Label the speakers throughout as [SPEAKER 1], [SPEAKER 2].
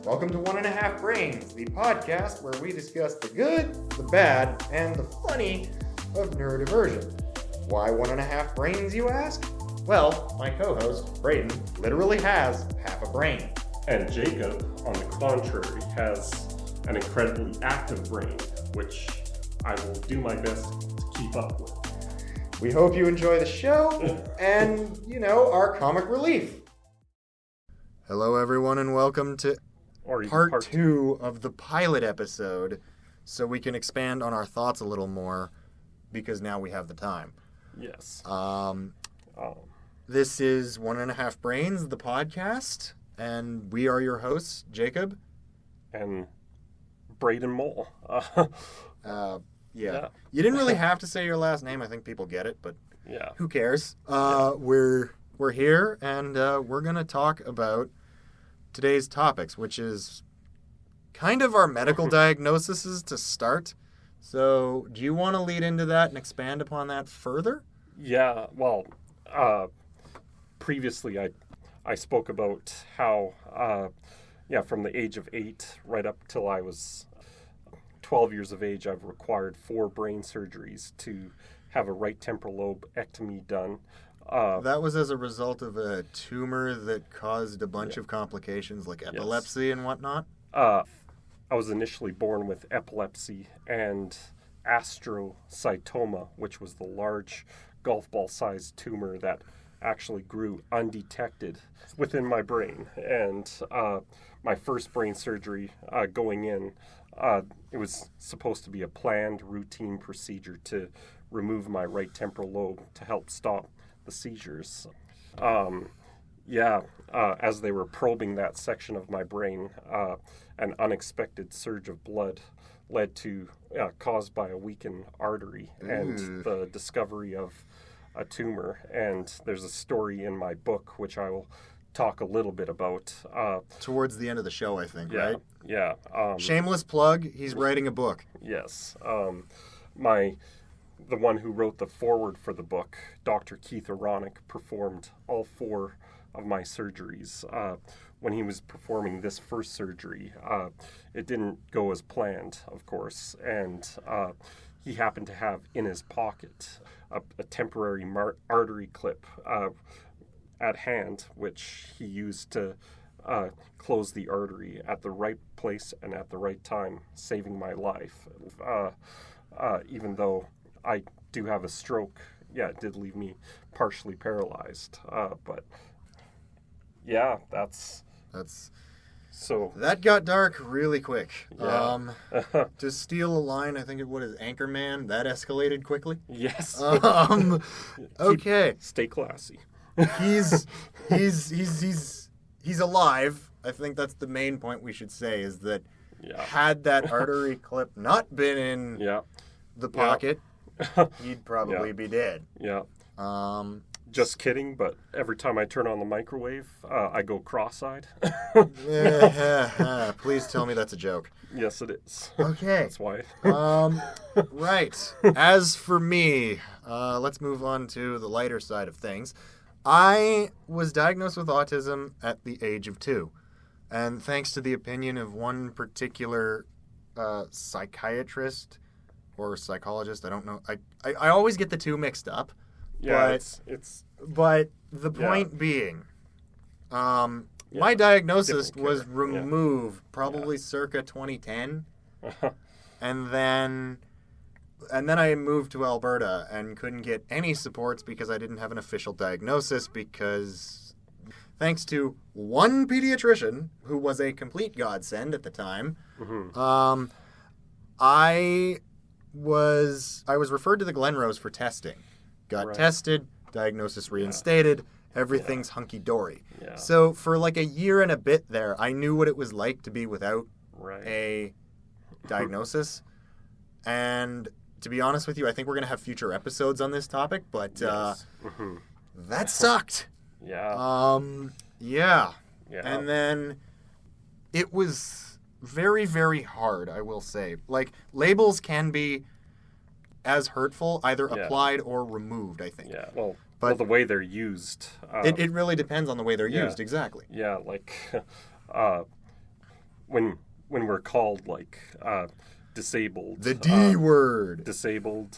[SPEAKER 1] Welcome to One and a Half Brains, the podcast where we discuss the good, the bad, and the funny of neurodivergent. Why one and a half brains, you ask? Well, my co-host, Braden, literally has half a brain.
[SPEAKER 2] And Jacob, on the contrary, has an incredibly active brain, which I will do my best to keep up with.
[SPEAKER 1] We hope you enjoy the show and, our comic relief. Hello, everyone, and welcome to part two of the pilot episode, so we can expand on our thoughts a little more, because now we have the time.
[SPEAKER 2] Yes.
[SPEAKER 1] This is One and a Half Brains, the podcast, and we are your hosts, Jacob.
[SPEAKER 2] And Braden Mole.
[SPEAKER 1] Yeah. You didn't really have to say your last name. I think people get it, but
[SPEAKER 2] yeah,
[SPEAKER 1] who cares? We're here, and we're going to talk about today's topics, which is kind of our medical diagnoses to start. So do you want to lead into that and expand upon that further?
[SPEAKER 2] Yeah, well, previously I spoke about how, from the age of 8 right up till I was 12 years of age, I've required 4 brain surgeries to have a right temporal lobe ectomy done.
[SPEAKER 1] That was as a result of a tumor that caused a bunch of complications like epilepsy and whatnot?
[SPEAKER 2] I was initially born with epilepsy and astrocytoma, which was the large golf ball-sized tumor that actually grew undetected within my brain. And my first brain surgery going in, it was supposed to be a planned routine procedure to remove my right temporal lobe to help stop the seizures. As they were probing that section of my brain, an unexpected surge of blood led to, caused by a weakened artery and the discovery of a tumor. And there's a story in my book, which I will talk a little bit about.
[SPEAKER 1] Towards the end of the show, I think, right?
[SPEAKER 2] Yeah.
[SPEAKER 1] Shameless plug, he's writing a book.
[SPEAKER 2] Yes. The one who wrote the foreword for the book, Dr. Keith Aronik, performed all 4 of my surgeries. When he was performing this first surgery, it didn't go as planned, of course, and he happened to have in his pocket a temporary artery clip at hand, which he used to close the artery at the right place and at the right time, saving my life. Even though I do have a stroke, it did leave me partially paralyzed. That's so. That
[SPEAKER 1] got dark really quick.
[SPEAKER 2] Yeah.
[SPEAKER 1] To steal a line, I think what is Anchorman? That escalated quickly.
[SPEAKER 2] Yes.
[SPEAKER 1] Okay.
[SPEAKER 2] Stay classy.
[SPEAKER 1] He's alive. I think that's the main point we should say is that had that artery clip not been in the pocket, he'd probably be dead.
[SPEAKER 2] Yeah. Just kidding, but every time I turn on the microwave, I go cross-eyed.
[SPEAKER 1] Please tell me that's a joke.
[SPEAKER 2] Yes, it is.
[SPEAKER 1] Okay.
[SPEAKER 2] That's why.
[SPEAKER 1] Right. As for me, let's move on to the lighter side of things. I was diagnosed with autism at the age of 2. And thanks to the opinion of one particular psychiatrist or psychologist, I don't know. I always get the 2 mixed up.
[SPEAKER 2] Yeah,
[SPEAKER 1] but the point being, my diagnosis was removed probably circa 2010, and then I moved to Alberta and couldn't get any supports because I didn't have an official diagnosis because, thanks to one pediatrician who was a complete godsend at the time, I was referred to the Glenrose for testing. Got tested, diagnosis reinstated, everything's hunky-dory.
[SPEAKER 2] Yeah.
[SPEAKER 1] So for like a year and a bit there, I knew what it was like to be without a diagnosis. And to be honest with you, I think we're going to have future episodes on this topic, but that sucked.
[SPEAKER 2] Yeah.
[SPEAKER 1] Yeah. And then it was very, very hard, I will say. Like, labels can be as hurtful, either applied or removed, I think.
[SPEAKER 2] Yeah, well, the way they're used.
[SPEAKER 1] It really depends on the way they're used, exactly.
[SPEAKER 2] Yeah, like when we're called like disabled,
[SPEAKER 1] the D word,
[SPEAKER 2] disabled,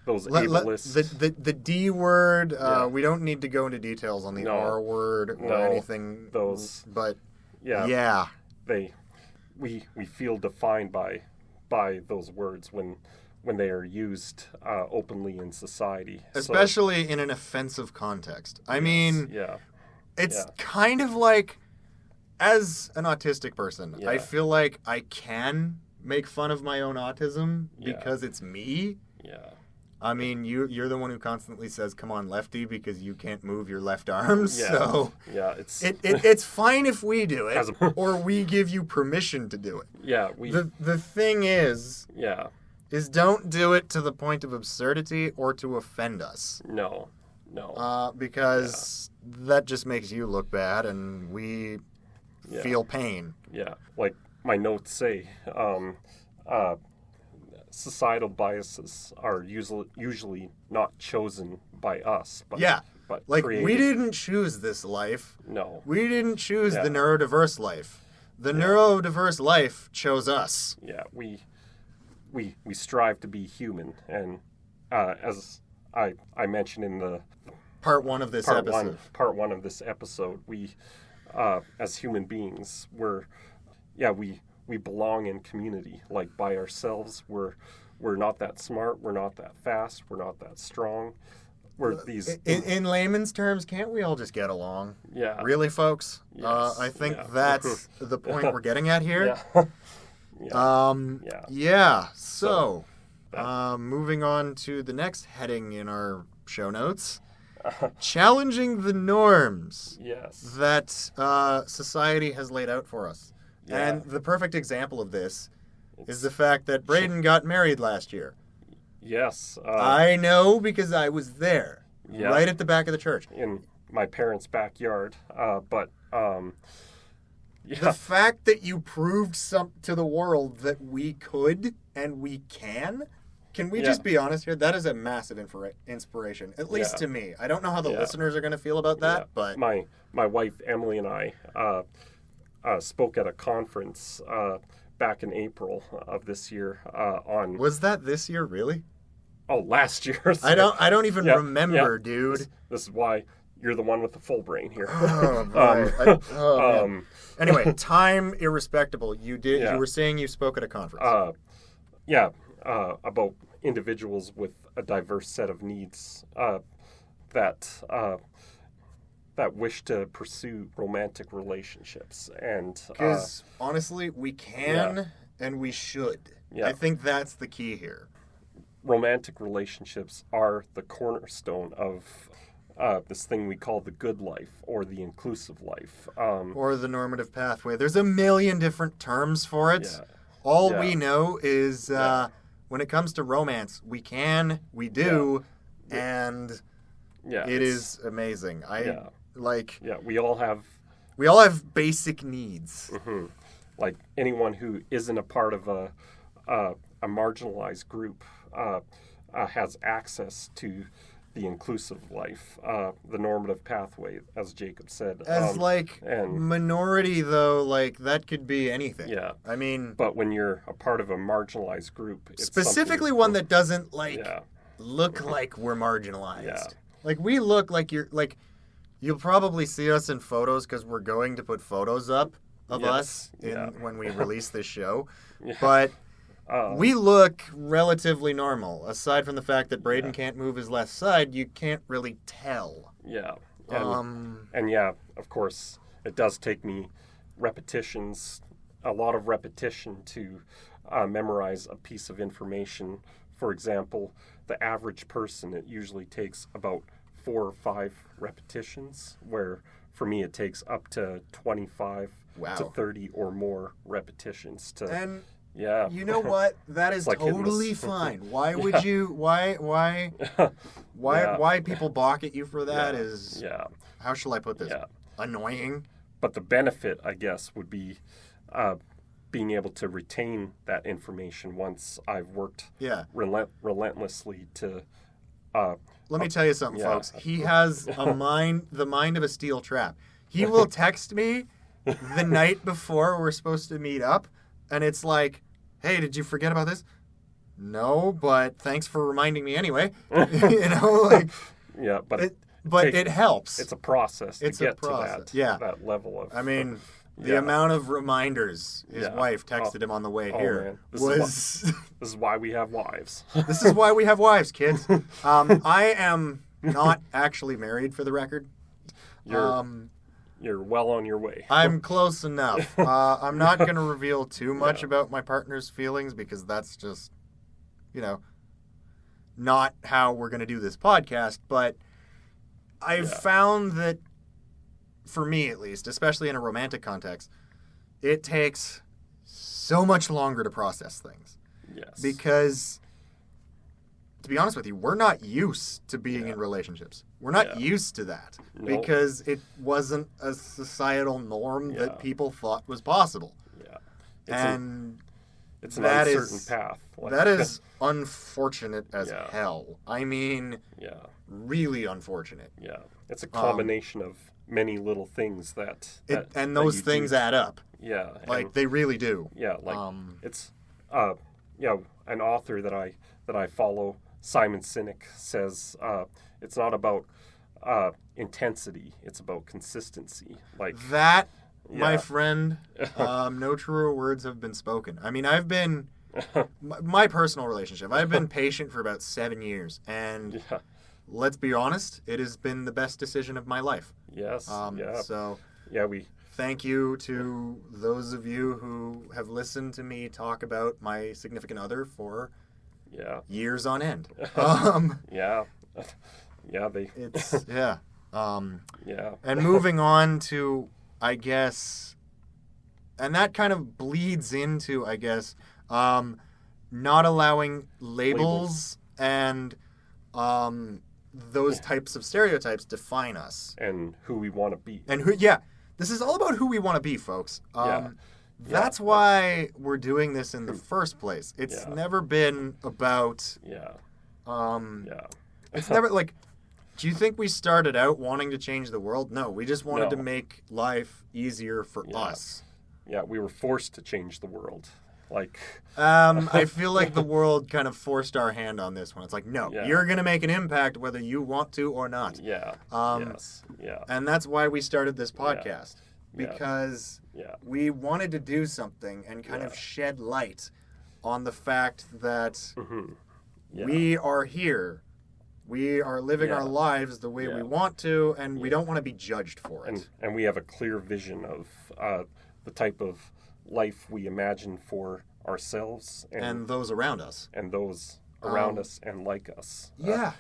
[SPEAKER 2] those ableists,
[SPEAKER 1] the D word. We don't need to go into details on the R word or anything.
[SPEAKER 2] Those,
[SPEAKER 1] but
[SPEAKER 2] yeah. We feel defined by those words when they are used openly in society,
[SPEAKER 1] especially in an offensive context. I mean, it's kind of like, as an autistic person, I feel like I can make fun of my own autism because it's me.
[SPEAKER 2] Yeah.
[SPEAKER 1] I mean, you're the one who constantly says, "Come on, lefty," because you can't move your left arm.
[SPEAKER 2] Yeah.
[SPEAKER 1] So it's fine if we do it, or we give you permission to do it.
[SPEAKER 2] Yeah.
[SPEAKER 1] The thing is don't do it to the point of absurdity or to offend us.
[SPEAKER 2] No.
[SPEAKER 1] Because that just makes you look bad, and we feel pain.
[SPEAKER 2] Yeah. Like my notes say, societal biases are usually not chosen by us, but
[SPEAKER 1] like
[SPEAKER 2] created.
[SPEAKER 1] We didn't choose this life.
[SPEAKER 2] No,
[SPEAKER 1] we didn't choose the neurodiverse life. The neurodiverse life chose us.
[SPEAKER 2] Yeah, we strive to be human, and as I mentioned in the
[SPEAKER 1] part one of this
[SPEAKER 2] episode, we as human beings we belong in community. Like by ourselves, we're not that smart, we're not that fast, we're not that strong. We're these
[SPEAKER 1] in layman's terms, can't we all just get along?
[SPEAKER 2] Yeah.
[SPEAKER 1] Really, folks?
[SPEAKER 2] Yes.
[SPEAKER 1] I think that's the point we're getting at here. So, moving on to the next heading in our show notes. Challenging the norms that society has laid out for us. Yeah. And the perfect example of this is the fact that Braden got married last year.
[SPEAKER 2] Yes.
[SPEAKER 1] I know because I was there, right at the back of the church.
[SPEAKER 2] In my parents' backyard. The
[SPEAKER 1] fact that you proved to the world that we could and we can we just be honest here? That is a massive inspiration, at least to me. I don't know how the listeners are going to feel about that, but...
[SPEAKER 2] My wife, Emily, and I... spoke at a conference back in April of this year on...
[SPEAKER 1] Was that this year, really?
[SPEAKER 2] Oh, last year. So,
[SPEAKER 1] I don't even remember, dude.
[SPEAKER 2] This is why you're the one with the full brain here.
[SPEAKER 1] Oh, boy. Anyway, time irrespectable. You were saying you spoke at a conference.
[SPEAKER 2] About individuals with a diverse set of needs that wish to pursue romantic relationships. And
[SPEAKER 1] because honestly, we can and we should. I think that's the key here.
[SPEAKER 2] Romantic relationships are the cornerstone of this thing we call the good life or the inclusive life.
[SPEAKER 1] Or the normative pathway. There's a million different terms for it. All we know is when it comes to romance, we can, we do, and it is amazing. We all have basic needs.
[SPEAKER 2] Mm-hmm. Like anyone who isn't a part of a marginalized group has access to the inclusive life, the normative pathway, as Jacob said.
[SPEAKER 1] As minority, though, that could be anything.
[SPEAKER 2] Yeah.
[SPEAKER 1] I mean...
[SPEAKER 2] But when you're a part of a marginalized group... It's
[SPEAKER 1] specifically one that doesn't, look like we're marginalized. Yeah. We look like you're... You'll probably see us in photos because we're going to put photos up of us when we release this show. Yeah. But... we look relatively normal. Aside from the fact that Braden can't move his left side, you can't really tell.
[SPEAKER 2] Yeah. And of course, it does take me a lot of repetition to memorize a piece of information. For example, the average person, it usually takes about 4 or 5 repetitions, where for me it takes up to 25 to 30 or more repetitions to...
[SPEAKER 1] And you know what? That is totally fine. Why would you? Why people balk at you for that is? How shall I put this? Annoying.
[SPEAKER 2] But the benefit, I guess, would be being able to retain that information once I've worked relentlessly to.
[SPEAKER 1] Let me tell you something, folks. He has the mind of a steel trap. He will text me the night before we're supposed to meet up, and it's like, hey, did you forget about this? No, but thanks for reminding me anyway. Like,
[SPEAKER 2] yeah, but
[SPEAKER 1] it helps.
[SPEAKER 2] It's a process to get to that level of.
[SPEAKER 1] I mean, the amount of reminders his wife texted him on the way here was.
[SPEAKER 2] This is why we have wives.
[SPEAKER 1] This is why we have wives, kids. I am not actually married, for the record.
[SPEAKER 2] You're well on your way.
[SPEAKER 1] I'm close enough. I'm not going to reveal too much about my partner's feelings because that's just, not how we're going to do this podcast. But I've found that, for me at least, especially in a romantic context, it takes so much longer to process things.
[SPEAKER 2] Yes.
[SPEAKER 1] Because, to be honest with you, we're not used to being in relationships. We're not used to that because it wasn't a societal norm that people thought was possible. Yeah.
[SPEAKER 2] It's an uncertain path.
[SPEAKER 1] That is unfortunate as hell. I mean, really unfortunate.
[SPEAKER 2] Yeah. It's a combination of many little things
[SPEAKER 1] and those things add up.
[SPEAKER 2] Yeah.
[SPEAKER 1] They really do.
[SPEAKER 2] Yeah. It's, an author that I follow, Simon Sinek, says it's not about intensity, it's about consistency.
[SPEAKER 1] My friend, no truer words have been spoken. I mean, I've been, my personal relationship, I've been patient for about 7 years, and let's be honest, it has been the best decision of my life.
[SPEAKER 2] Yes.
[SPEAKER 1] So,
[SPEAKER 2] we
[SPEAKER 1] thank you to those of you who have listened to me talk about my significant other for years on end. And moving on to, I guess, and that kind of bleeds into, I guess, not allowing labels. And those types of stereotypes define us.
[SPEAKER 2] And who we want to be.
[SPEAKER 1] This is all about who we want to be, folks. That's why we're doing this in the first place. It's never been about... It's never, do you think we started out wanting to change the world? No, we just wanted to make life easier for us.
[SPEAKER 2] Yeah, we were forced to change the world.
[SPEAKER 1] I feel like the world kind of forced our hand on this one. It's like, no, you're going to make an impact whether you want to or not. And that's why we started this podcast. Because we wanted to do something and kind of shed light on the fact that we are here. We are living our lives the way we want to, and we don't want to be judged for it.
[SPEAKER 2] And we have a clear vision of the type of life we imagine for ourselves.
[SPEAKER 1] And those around us.
[SPEAKER 2] And those around us and like us.
[SPEAKER 1] And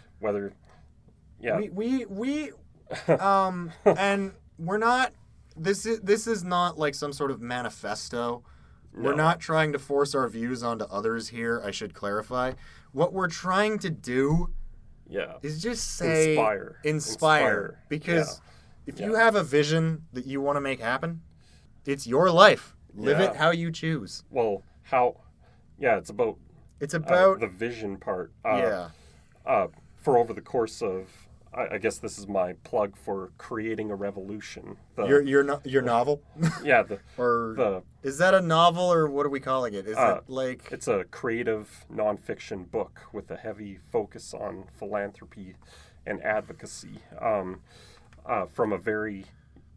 [SPEAKER 1] we're not... This is not like some sort of manifesto. No. We're not trying to force our views onto others here, I should clarify. What we're trying to do is just say... Inspire. Because if you have a vision that you want to make happen, it's your life. Live it how you choose.
[SPEAKER 2] Well, it's about...
[SPEAKER 1] It's about...
[SPEAKER 2] the vision part. For over the course of... I guess this is my plug for creating a revolution.
[SPEAKER 1] Your novel? Is that a novel, or what are we calling it? Is it like...
[SPEAKER 2] It's a creative nonfiction book with a heavy focus on philanthropy and advocacy. From a very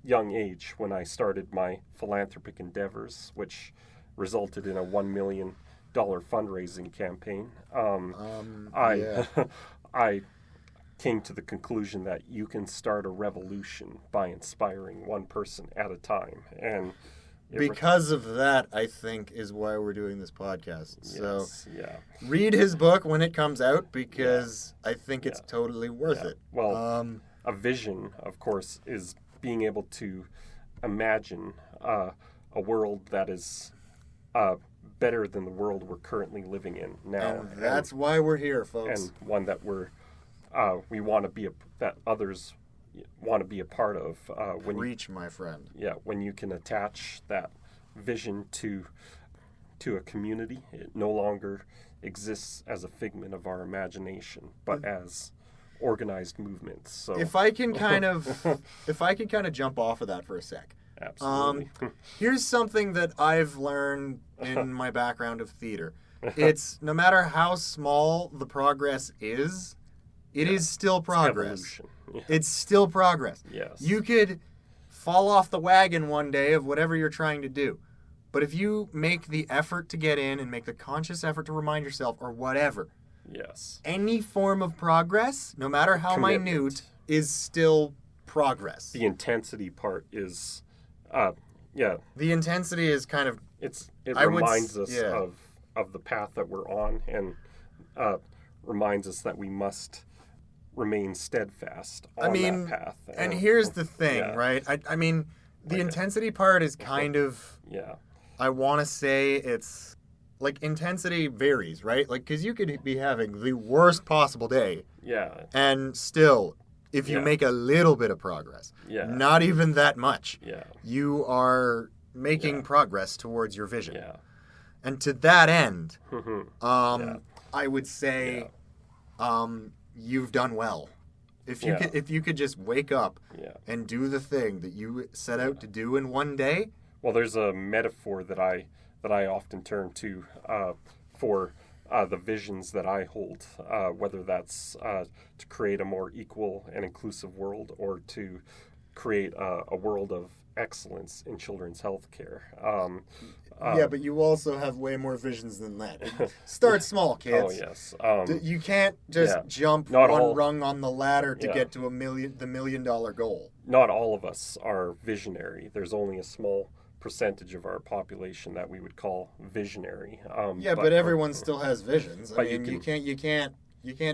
[SPEAKER 2] young age, when I started my philanthropic endeavors, which resulted in a $1 million fundraising campaign, I came to the conclusion that you can start a revolution by inspiring one person at a time. And
[SPEAKER 1] because of that, I think, is why we're doing this podcast. So read his book when it comes out, because I think it's totally worth it.
[SPEAKER 2] Well, a vision, of course, is being able to imagine a world that is better than the world we're currently living in now.
[SPEAKER 1] And that's why we're here, folks.
[SPEAKER 2] And one that we want to be that others want to be a part of.
[SPEAKER 1] My friend.
[SPEAKER 2] Yeah, when you can attach that vision to a community, it no longer exists as a figment of our imagination, but as organized movements. So
[SPEAKER 1] if I can kind of jump off of that for a sec.
[SPEAKER 2] Absolutely.
[SPEAKER 1] Here's something that I've learned in my background of theater. It's no matter how small the progress is, it is still progress. It's still progress.
[SPEAKER 2] Yes.
[SPEAKER 1] You could fall off the wagon one day of whatever you're trying to do. But if you make the effort to get in and make the conscious effort to remind yourself or whatever,
[SPEAKER 2] yes,
[SPEAKER 1] any form of progress, no matter how minute, is still progress.
[SPEAKER 2] The intensity part is,
[SPEAKER 1] The intensity is kind of...
[SPEAKER 2] It reminds us of the path that we're on, and reminds us that we must remain steadfast on that path.
[SPEAKER 1] And here's the thing, right? I mean, the intensity part is kind of... I want to say it's... Like, intensity varies, right? Like, because you could be having the worst possible day.
[SPEAKER 2] Yeah.
[SPEAKER 1] And still, if you make a little bit of progress, not even that much, you are making progress towards your vision.
[SPEAKER 2] Yeah.
[SPEAKER 1] And to that end, I would say you've done well. If you could just wake up and do the thing that you set out to do in one day.
[SPEAKER 2] Well, there's a metaphor that I often turn to for the visions that I hold, whether that's to create a more equal and inclusive world or to create a world of excellence in children's health care.
[SPEAKER 1] But you also have way more visions than that. Start small, kids.
[SPEAKER 2] Oh, yes.
[SPEAKER 1] You can't just jump rung on the ladder to get to the $1 million goal.
[SPEAKER 2] Not all of us are visionary. There's only a small percentage of our population that we would call visionary.
[SPEAKER 1] But everyone still has visions. I mean, you can't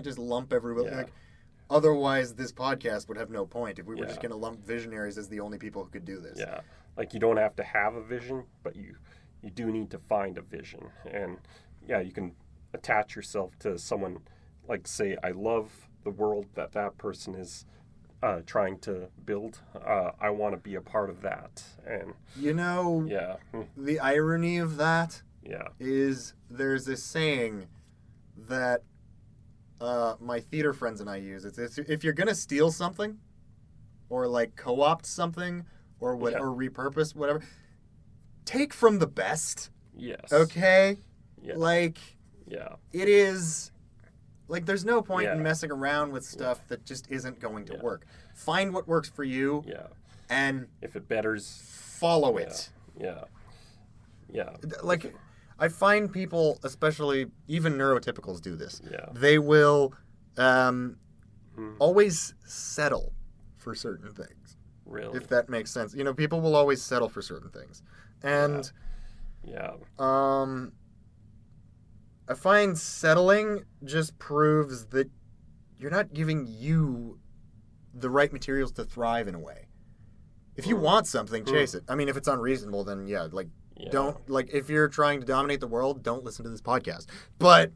[SPEAKER 1] just lump everybody. Like, otherwise, this podcast would have no point if we were just going to lump visionaries as the only people who could do this.
[SPEAKER 2] Yeah, like you don't have to have a vision, but you do need to find a vision, and you can attach yourself to someone. Like, say, I love the world that person is trying to build. I want to be a part of that. And
[SPEAKER 1] the irony of that is there's this saying that my theater friends and I use. It's if you're gonna steal something or like co-opt something or or repurpose whatever, take from the best.
[SPEAKER 2] Yes.
[SPEAKER 1] Okay.
[SPEAKER 2] Yeah.
[SPEAKER 1] Like. Yeah. It is. Like, there's no point in messing around with stuff that just isn't going to work. Find what works for you.
[SPEAKER 2] Yeah.
[SPEAKER 1] And
[SPEAKER 2] if it betters,
[SPEAKER 1] follow it.
[SPEAKER 2] Yeah. Yeah.
[SPEAKER 1] Like, I find people, especially even neurotypicals, do this.
[SPEAKER 2] Yeah.
[SPEAKER 1] They will always settle for certain things.
[SPEAKER 2] Really?
[SPEAKER 1] If that makes sense. You know, people will always settle for certain things. And I find settling just proves that you're not giving you the right materials to thrive in a way. If you want something, chase it. I mean, if it's unreasonable, then don't, like, if you're trying to dominate the world, don't listen to this podcast. But,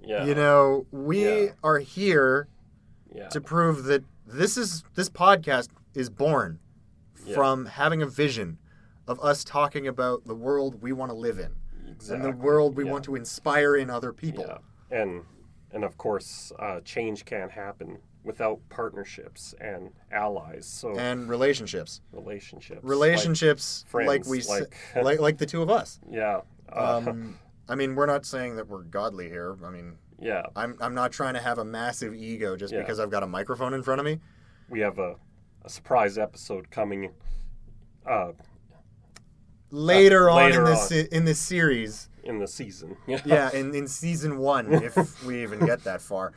[SPEAKER 1] you know, we are here to prove that this podcast is born from having a vision of us talking about the world we want to live in.
[SPEAKER 2] Exactly.
[SPEAKER 1] And the world we want to inspire in other people.
[SPEAKER 2] Yeah. And of course, change can't happen without partnerships and allies. And
[SPEAKER 1] relationships.
[SPEAKER 2] Relationships.
[SPEAKER 1] Like friends, like the two of us.
[SPEAKER 2] Yeah.
[SPEAKER 1] I mean, we're not saying that we're godly here. I mean, I'm not trying to have a massive ego just because I've got a microphone in front of me.
[SPEAKER 2] We have a surprise episode coming
[SPEAKER 1] later on in this series.
[SPEAKER 2] In the season.
[SPEAKER 1] In season 1, if we even get that far.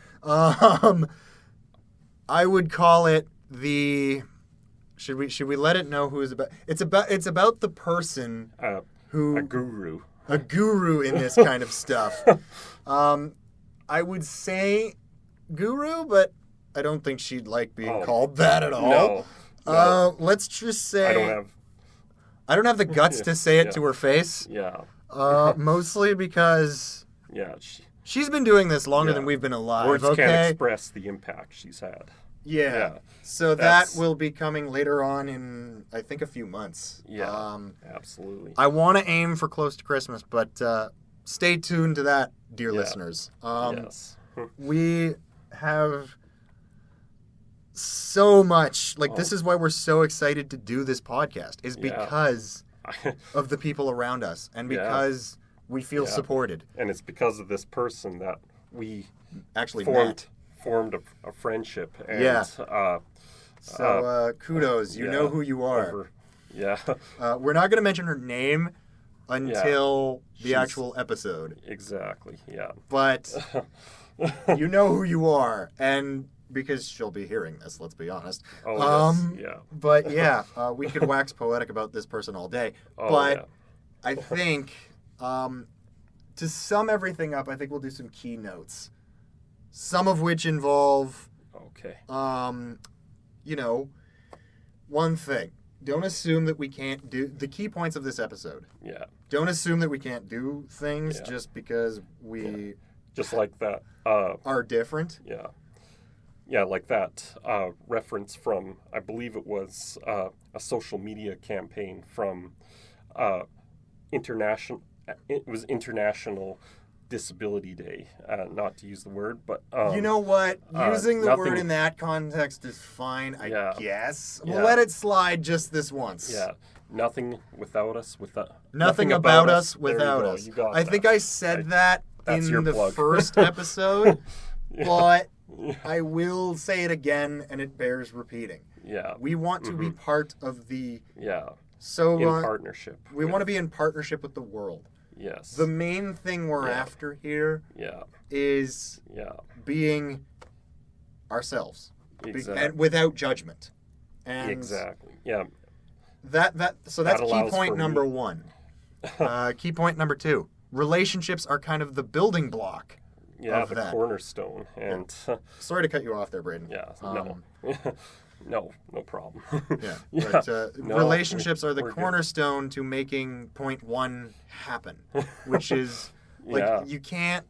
[SPEAKER 1] I would call it the... Should we let it know who is about... It's about the person who...
[SPEAKER 2] A guru.
[SPEAKER 1] A guru in this kind of stuff. I would say guru, but I don't think she'd like being called that at all. No. Let's just say... I don't have the guts to say it to her face.
[SPEAKER 2] Yeah.
[SPEAKER 1] Mostly because...
[SPEAKER 2] Yeah.
[SPEAKER 1] She's been doing this longer than we've been alive.
[SPEAKER 2] Words can't express the impact she's had.
[SPEAKER 1] Yeah. So that will be coming later on in, I think, a few months.
[SPEAKER 2] Yeah. Absolutely.
[SPEAKER 1] I want to aim for close to Christmas, but stay tuned to that, dear listeners.
[SPEAKER 2] Yes.
[SPEAKER 1] We have so much. Like, this is why we're so excited to do this podcast, is because of the people around us and because we feel supported.
[SPEAKER 2] And it's because of this person that we
[SPEAKER 1] actually
[SPEAKER 2] formed a friendship. And,
[SPEAKER 1] kudos. You know who you are. We're not going to mention her name until the actual episode.
[SPEAKER 2] Exactly, yeah.
[SPEAKER 1] But you know who you are. And because she'll be hearing this, let's be honest. But we could wax poetic about this person all day. I think, to sum everything up, I think we'll do some keynotes. Some of which involve, one thing. Don't assume that we can't do the key points of this episode.
[SPEAKER 2] Yeah.
[SPEAKER 1] Don't assume that we can't do things just because we
[SPEAKER 2] just like that
[SPEAKER 1] are different.
[SPEAKER 2] Yeah. Yeah, like that reference from, I believe it was a social media campaign from International Disability Day. Not to use the word, but
[SPEAKER 1] you know what? Using the word in that context is fine, I guess. We'll let it slide just this once.
[SPEAKER 2] Yeah. Nothing without us,
[SPEAKER 1] nothing about us without us. I think I said that in the first episode, but I will say it again, and it bears repeating.
[SPEAKER 2] Yeah.
[SPEAKER 1] We want to be part of the...
[SPEAKER 2] partnership.
[SPEAKER 1] We want to be in partnership with the world.
[SPEAKER 2] Yes.
[SPEAKER 1] The main thing we're after here is being ourselves.
[SPEAKER 2] Exactly.
[SPEAKER 1] And without judgment. And
[SPEAKER 2] exactly. Yeah.
[SPEAKER 1] So that's key point number one. Key point number two. Relationships are kind of the building block.
[SPEAKER 2] Yeah, the cornerstone. And
[SPEAKER 1] sorry to cut you off there, Braden.
[SPEAKER 2] Yeah, no problem.
[SPEAKER 1] But, relationships are the cornerstone to making point one happen, which is you can't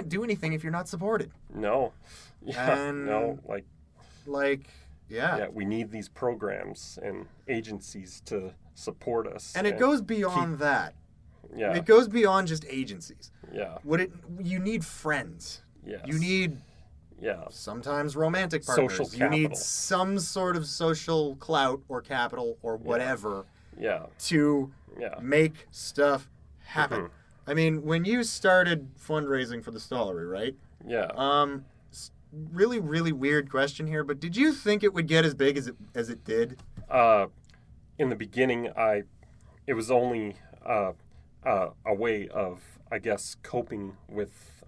[SPEAKER 1] do anything if you're not supported.
[SPEAKER 2] No. Yeah.
[SPEAKER 1] And
[SPEAKER 2] we need these programs and agencies to support us.
[SPEAKER 1] And it goes beyond that.
[SPEAKER 2] Yeah.
[SPEAKER 1] It goes beyond just agencies.
[SPEAKER 2] Yeah.
[SPEAKER 1] You need friends.
[SPEAKER 2] Yes.
[SPEAKER 1] You need sometimes romantic partners.
[SPEAKER 2] Social capital.
[SPEAKER 1] You need some sort of social clout or capital or whatever to make stuff happen. Mm-hmm. I mean, when you started fundraising for the Stollery, right?
[SPEAKER 2] Yeah.
[SPEAKER 1] Really, really weird question here, but did you think it would get as big as it did?
[SPEAKER 2] In the beginning, it was only a way of, I guess, coping with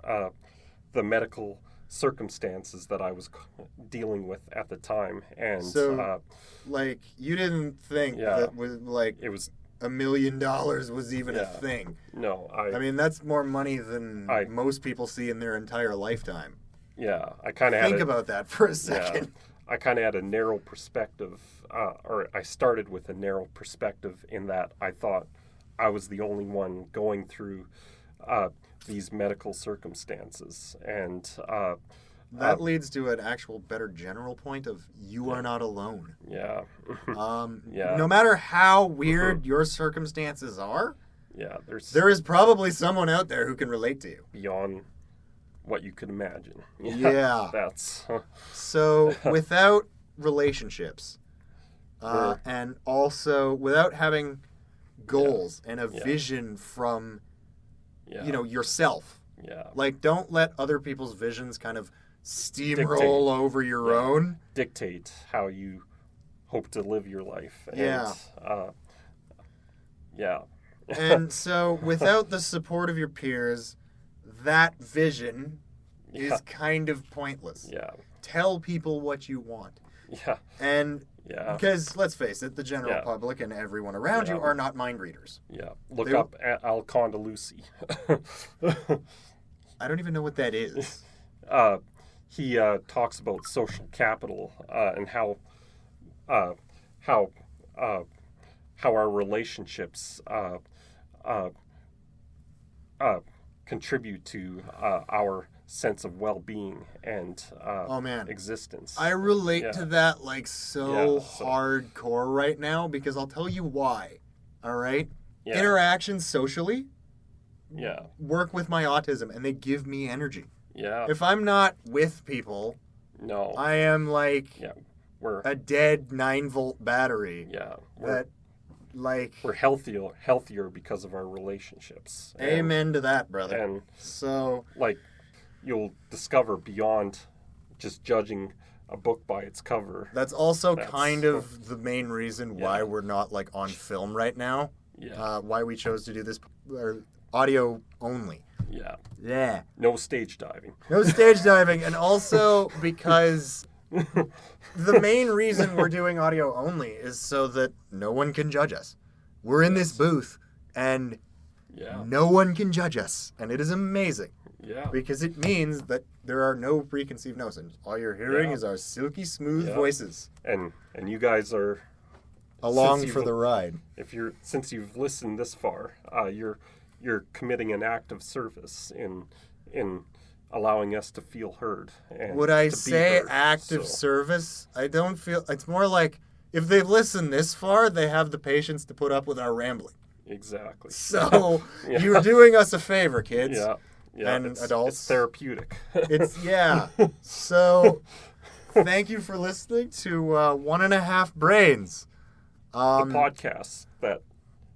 [SPEAKER 2] the medical circumstances that I was dealing with at the time. And
[SPEAKER 1] so, you didn't think that it was $1 million was even a thing.
[SPEAKER 2] No,
[SPEAKER 1] I mean, that's more money than most people see in their entire lifetime.
[SPEAKER 2] Yeah, I kind of
[SPEAKER 1] think about that for a second.
[SPEAKER 2] I kind of had a narrow perspective, or I started with a narrow perspective in that I thought I was the only one going through these medical circumstances, and
[SPEAKER 1] that leads to an actual better general point of you are not alone.
[SPEAKER 2] Yeah.
[SPEAKER 1] No matter how weird your circumstances are, there is probably someone out there who can relate to you
[SPEAKER 2] beyond what you could imagine.
[SPEAKER 1] That's so without relationships, and also without having goals and a vision from yourself. Don't let other people's visions kind of steamroll over your own.
[SPEAKER 2] Dictate how you hope to live your life.
[SPEAKER 1] And so without the support of your peers, that vision is kind of pointless. Tell people what you want. And because, let's face it, the general public and everyone around you are not mind readers.
[SPEAKER 2] Look up Lafantaisie.
[SPEAKER 1] I don't even know what that is.
[SPEAKER 2] He talks about social capital and how our relationships contribute to our sense of well-being and existence.
[SPEAKER 1] I relate to that hardcore right now because I'll tell you why. All right? Interactions socially work with my autism and they give me energy. If I'm not with people
[SPEAKER 2] No.
[SPEAKER 1] I am like
[SPEAKER 2] we're
[SPEAKER 1] a dead 9-volt battery.
[SPEAKER 2] Yeah.
[SPEAKER 1] We're
[SPEAKER 2] healthier because of our relationships.
[SPEAKER 1] Amen to that, brother.
[SPEAKER 2] And
[SPEAKER 1] so,
[SPEAKER 2] like, you'll discover beyond just judging a book by its cover.
[SPEAKER 1] That's also kind of the main reason why we're not like on film right now.
[SPEAKER 2] Yeah.
[SPEAKER 1] Why we chose to do this audio only.
[SPEAKER 2] Yeah.
[SPEAKER 1] Yeah.
[SPEAKER 2] No stage diving.
[SPEAKER 1] No stage diving, and also because the main reason we're doing audio only is so that no one can judge us. We're in this booth, and no one can judge us, and it is amazing.
[SPEAKER 2] Yeah.
[SPEAKER 1] Because it means that there are no preconceived notions. All you're hearing is our silky smooth voices.
[SPEAKER 2] And you guys are
[SPEAKER 1] along for the ride.
[SPEAKER 2] Since you've listened this far, you're committing an act of service in allowing us to feel heard. And
[SPEAKER 1] would I say act of service? I don't feel. It's more like if they've listened this far, they have the patience to put up with our rambling.
[SPEAKER 2] Exactly.
[SPEAKER 1] So you're doing us a favor, kids.
[SPEAKER 2] Yeah. Yeah,
[SPEAKER 1] and adults.
[SPEAKER 2] It's therapeutic.
[SPEAKER 1] So thank you for listening to 1.5 Brains.
[SPEAKER 2] The podcast that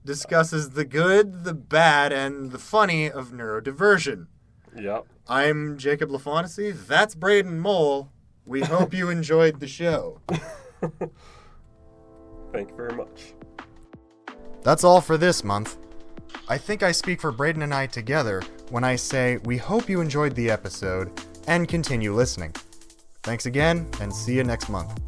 [SPEAKER 1] discusses the good, the bad, and the funny of neurodiversion.
[SPEAKER 2] Yep.
[SPEAKER 1] I'm Jacob Lafantaisie. That's Braden Mole. We hope you enjoyed the show.
[SPEAKER 2] Thank you very much.
[SPEAKER 1] That's all for this month. I think I speak for Braden and I together when I say we hope you enjoyed the episode and continue listening. Thanks again, and see you next month.